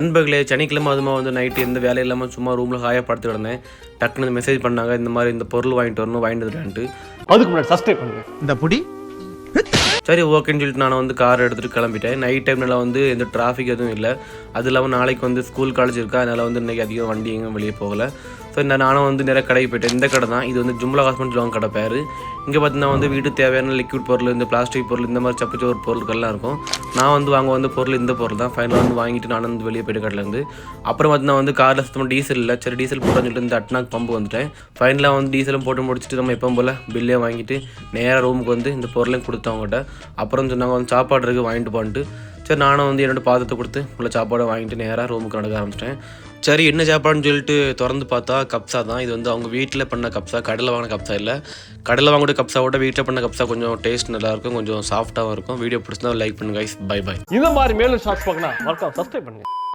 நண்பர்களே, சனிக்கிழமை அதுமா வந்து நைட்டு எந்த வேலையும் இல்லாமல் சும்மா ரூமில் ஹாயாக படுத்து கிடந்தேன். டக்குன்னு மெசேஜ் பண்ணாங்க, இந்த மாதிரி இந்த பொருள் வாங்கிட்டு வரணும், வாங்கிட்டு வந்துட்டான்ட்டு. அதுக்கு முன்னாடி சப்ஸ்கிரைப் பண்ணுங்க. இந்த புடி சரி ஓகேன்னு சொல்லிட்டு நான் வந்து கார் எடுத்துகிட்டு கிளம்பிட்டேன். நைட் டைம்ல வந்து எந்த டிராஃபிக் எதுவும் இல்லை. அது இல்லாமல் நாளைக்கு வந்து ஸ்கூல் காலேஜ் இருக்கா, அதனால் வந்து இன்றைக்கி அதிகம் வண்டி எங்கேயும் வெளியே போகலை. ஸோ நானும் வந்து நிறைய கடைக்கு போயிட்டேன். இந்த கடை தான் இது வந்து ஜும்லா காஸ்மெண்ட் சொல்லுவாங்க கடை பேர். இங்கே பார்த்தீங்கன்னா வந்து வீட்டுக்கு தேவையான லிக்விட் பொருள், இந்த பிளாஸ்டிக் பொருள், இந்த மாதிரி சப்புச்சோறு பொருட்கள்லாம் இருக்கும். நான் வந்து வாங்க வந்து பொருள் இந்த பொருள் தான். ஃபைனலாக வந்து வாங்கிட்டு நான் வந்து வெளியே போய்ட்டு கடையிலேருந்து. அப்புறம் பார்த்தீங்கன்னா வந்து காரில் சுத்தமாக டீசல் இல்லை. சரி டீசல் போட்டான்னு சொல்லிட்டு இந்த அட்னாக் பம்பு வந்துட்டேன். ஃபைனலாக வந்து டீசலும் போட்டு முடிச்சுட்டு நம்ம எப்போ போல் பில்லே வாங்கிட்டு நேராக ரூமுக்கு வந்து இந்த பொருளையும் கொடுத்தோம் அவங்ககிட்ட. அப்புறம் சொன்னாங்க வந்து சாப்பாடு இருக்குது வாங்கிட்டு போன்ட்டு. சரி நானும் வந்து என்னோடய பாத்திரத்தை கொடுத்து உள்ள சாப்பாடை வாங்கிட்டு நேராக ரூமுக்கு நடக்க ஆரம்பிச்சிட்டேன். சரி என்ன சாப்பாடுன்னு சொல்லிட்டு திறந்து பார்த்தா கப்ஸா தான். இது வந்து அவங்க வீட்டில் பண்ண கப்ஸா, கடையில் வாங்கின கப்ஸா இல்லை. கடையில் வாங்கின கப்ஸாவோட வீட்டில் பண்ண கப்ஸா கொஞ்சம் டேஸ்ட் நல்லாயிருக்கும், கொஞ்சம் சாஃப்ட்டாகவும் இருக்கும். வீடியோ பிடிச்சிருந்தா லைக் பண்ணுங்க கைஸ். By by. இந்த மாதிரி மேலும் ஷார்ட்ஸ் பார்க்கணும் மறக்காம சப்ஸ்கிரைப் பண்ணுங்க.